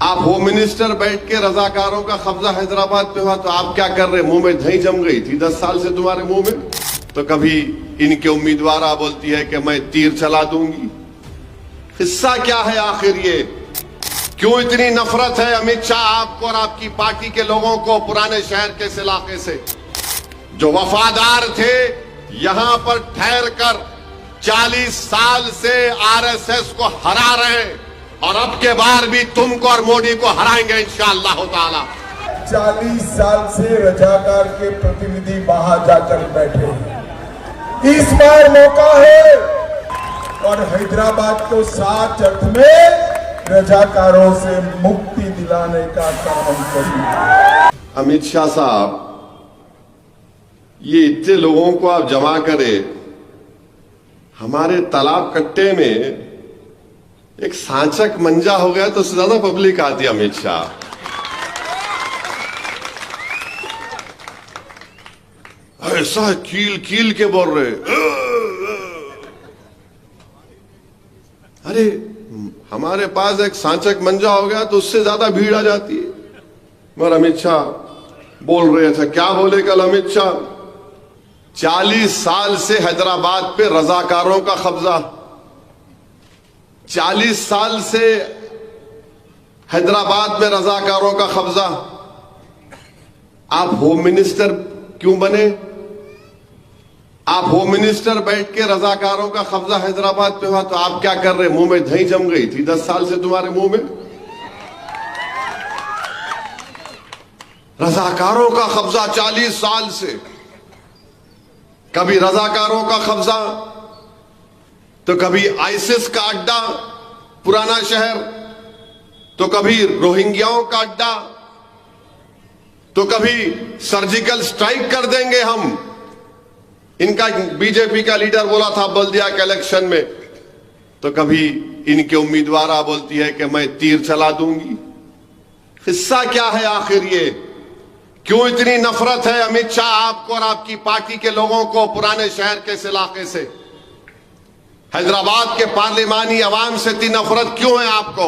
आप home minister बैठ के रजाकारों का कब्जा हैदराबाद पे हुआ तो आप क्या कर रहे? मुंह में दही जम गई थी 10 साल से तुम्हारे मुंह में। तो कभी इनके उम्मीदवार बोलती है कि मैं तीर चला दूंगी। हिस्सा क्या है आखिर? ये क्यों इतनी नफरत है अमित शाह आपको और आपकी पार्टी के लोगों को पुराने शहर के इस इलाके से? जो वफादार थे, यहां पर ठहर कर 40 साल से आरएसएस को हरा रहे हैं और अब के बार भी तुमको और मोदी को हराएंगे इंशाअल्लाह ताला। 40 साल से रजाकार के प्रतिनिधि वहां जाकर बैठे हैं। इस बार मौका है और हैदराबाद को सात अर्थ में रजाकारों से मुक्ति दिलाने का काम करिए। अमित शाह साहब, ये इतने लोगों को आप जमा करें, हमारे तालाब कट्टे में एक सांचक मंजा हो गया तो उससे ज्यादा पब्लिक आती है। अमित शाह ऐसा कील कील के बोल रहे, अरे हमारे पास एक सांचक मंजा हो गया तो उससे ज्यादा भीड़ आ जाती है। मगर अमित शाह बोल रहे थे, क्या बोले कल अमित शाह? 40 साल से हैदराबाद पे रजाकारों का कब्जा, 40 साल से हैदराबाद में रजाकारों का कब्जा। आप होम मिनिस्टर क्यों बने? आप होम मिनिस्टर बैठ के रजाकारों का कब्जा हैदराबाद पे हुआ तो आप क्या कर रहे? मुंह में दही जम गई थी 10 साल से तुम्हारे मुंह में। रजाकारों का कब्जा 40 साल से, कभी रजाकारों का कब्जा तो कभी आईसिस का अड्डा पुराना शहर, तो कभी रोहिंग्याओं का अड्डा, तो कभी सर्जिकल स्ट्राइक कर देंगे हम। इनका बीजेपी का लीडर बोला था बल्दिया के इलेक्शन में, तो कभी इनके उम्मीदवार बोलती है कि मैं तीर चला दूंगी। हिस्सा क्या है आखिर? ये क्यों इतनी नफरत है अमित शाह आपको और आपकी पार्टी के लोगों को पुराने शहर के इस इलाके से? हैदराबाद के पार्लिमानी अवाम से इतनी नफरत क्यों है आपको?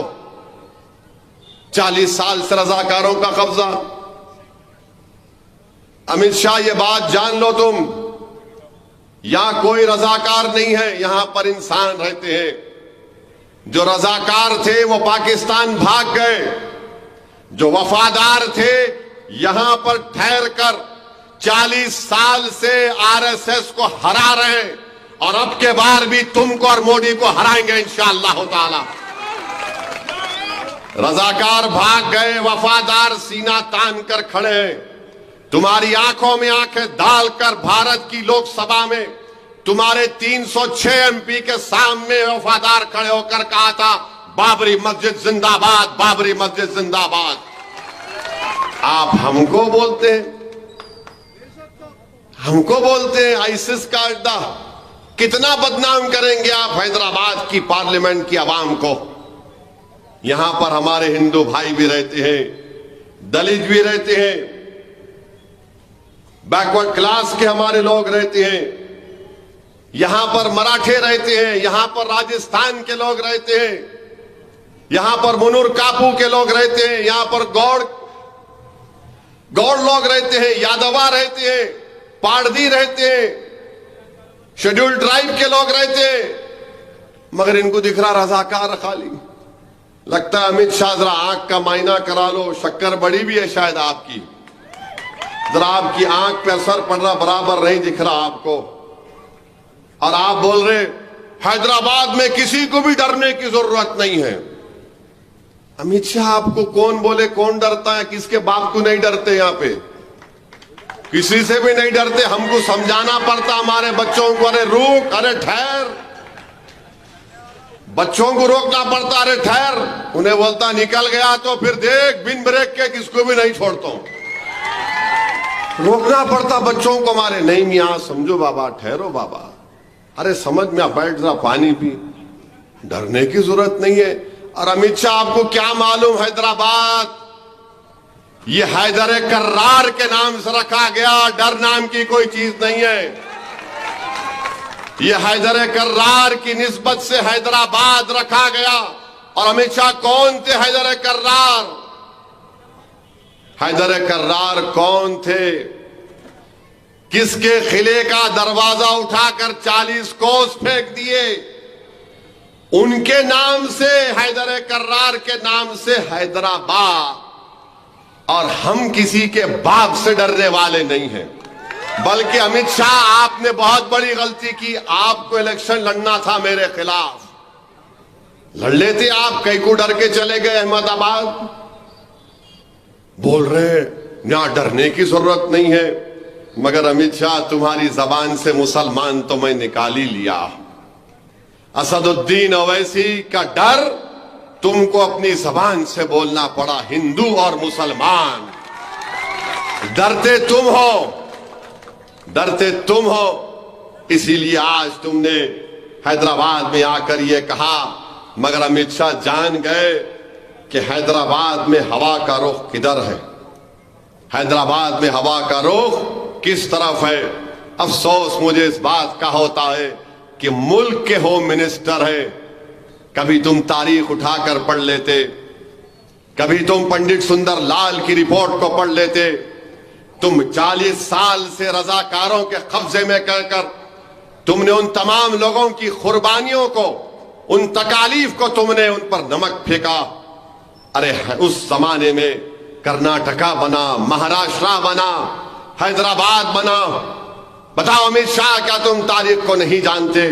40 साल से रजाकारों का कब्जा। अमित शाह, ये बात जान लो तुम, यहां कोई रजाकार नहीं है, यहां पर इंसान रहते हैं। जो रजाकार थे वो पाकिस्तान भाग गए, जो वफादार थे यहां पर ठहर कर 40 साल से आरएसएस को हरा रहे हैं और अब के बार भी तुमको और मोदी को हराएंगे इंशाअल्लाह ताला। रजाकार भाग गए, वफादार सीना तान कर खड़े हैं। तुम्हारी आंखों में आंखें डालकर भारत की लोकसभा में तुम्हारे 306 एमपी के सामने वफादार खड़े होकर कहा था, बाबरी मस्जिद जिंदाबाद, बाबरी मस्जिद जिंदाबाद। आप हमको बोलते हैं आईसिस का अड्डा। कितना बदनाम करेंगे आप हैदराबाद की पार्लियामेंट की आवाम को? यहां पर हमारे हिंदू भाई भी रहते हैं, दलित भी रहते हैं, बैकवर्ड क्लास के हमारे लोग रहते हैं, यहां पर मराठे रहते हैं, यहां पर राजस्थान के लोग रहते हैं, यहां पर मुनुर कापू के लोग रहते हैं, यहां पर गौड़ लोग रहते हैं, यादवा रहते हैं, पारदी रहते हैं, शेड्यूल्ड ट्राइब के लोग रहते हैं। मगर इनको दिख रहा रजाकार खाली। लगता है अमित शाह जरा आंख का मायना करा लो, शक्कर बड़ी भी है शायद आपकी, जरा आपकी आंख पे असर पड़ रहा, बराबर नहीं दिख रहा आपको। और आप बोल रहे हैदराबाद में किसी को भी डरने की जरूरत नहीं है। अमित शाह, आपको कौन बोले कौन डरता है? किसके बाप को नहीं डरते? यहां पे किसी से भी नहीं डरते। हमको समझाना पड़ता हमारे बच्चों को, अरे रुक, अरे ठहर। बच्चों को रोकना पड़ता, अरे ठहर। उन्हें बोलता निकल गया तो फिर देख बिन ब्रेक के किसको भी नहीं छोड़ता हूं। रोकना पड़ता बच्चों को हमारे, नहीं मियां समझो बाबा, ठहरो बाबा, अरे समझ में बैठ जा, पानी पी, डरने की जरूरत नहीं है। और अमित शाह, आपको क्या मालूम हैदराबाद ये हैदर कर्रार के नाम से रखा गया, डर नाम की कोई चीज नहीं है। ये हैदर कर्रार की निस्बत से हैदराबाद रखा गया। और अमित शाह कौन थे हैदर कर्रार? हैदर कर्रार कौन थे? किसके किले का दरवाजा उठाकर 40 कोस फेंक दिए? उनके नाम से, हैदर कर्रार के नाम से हैदराबाद। और हम किसी के बाप से डरने वाले नहीं हैं। बल्कि अमित शाह, आपने बहुत बड़ी गलती की। आपको इलेक्शन लड़ना था मेरे खिलाफ, लड़ लेते आप। कई को डर के चले गए अहमदाबाद। बोल रहे यहां डरने की जरूरत नहीं है। मगर अमित शाह, तुम्हारी जबान से मुसलमान तो मैं निकाल ही लिया। असदुद्दीन ओवैसी का डर तुमको अपनी जबान से बोलना पड़ा। हिंदू और मुसलमान, डरते तुम हो, डरते तुम हो। इसीलिए आज तुमने हैदराबाद में आकर यह कहा। मगर अमित शाह जान गए कि हैदराबाद में हवा का रुख किधर है, हैदराबाद में हवा का रुख किस तरफ है। अफसोस मुझे इस बात का होता है कि मुल्क के होम मिनिस्टर है। कभी तुम तारीख उठाकर पढ़ लेते, कभी तुम पंडित सुंदर लाल की रिपोर्ट को पढ़ लेते। तुम 40 साल से रजाकारों के कब्जे में कहकर तुमने उन तमाम लोगों की कुर्बानियों को, उन तकालीफ को तुमने उन पर नमक फेंका। अरे उस जमाने में कर्नाटका बना, महाराष्ट्र बना, हैदराबाद बना। बताओ अमित शाह, क्या तुम तारीख को नहीं जानते?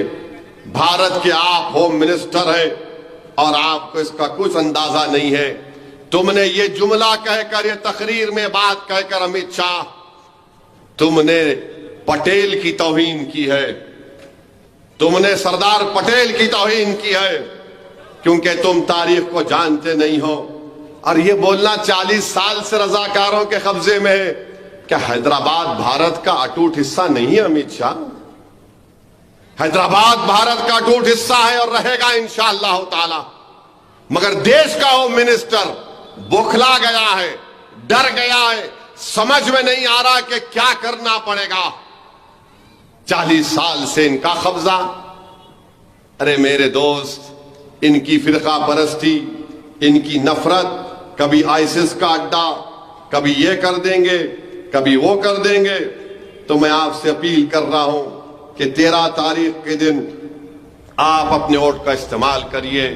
भारत के आप होम मिनिस्टर हैं और आपको इसका कुछ अंदाजा नहीं है। तुमने ये जुमला कहकर, ये तकरीर में बात कहकर अमित शाह, तुमने पटेल की तौहीन की है, तुमने सरदार पटेल की तौहीन की है, क्योंकि तुम तारीख को जानते नहीं हो। और ये बोलना 40 साल से रजाकारों के कब्जे में है। क्या हैदराबाद भारत का अटूट हिस्सा नहीं है अमित शाह? हैदराबाद भारत का अटूट हिस्सा है और रहेगा इंशाअल्लाह ताला। मगर देश का होम मिनिस्टर बौखला गया है, डर गया है, समझ में नहीं आ रहा कि क्या करना पड़ेगा। 40 साल से इनका कब्जा। अरे मेरे दोस्त, इनकी फिरका परस्ती, इनकी नफरत, कभी आईसिस का अड्डा, कभी ये कर देंगे, कभी वो कर देंगे। तो मैं आपसे अपील कर रहा हूं कि 13 तारीख के दिन आप अपने वोट का इस्तेमाल करिए।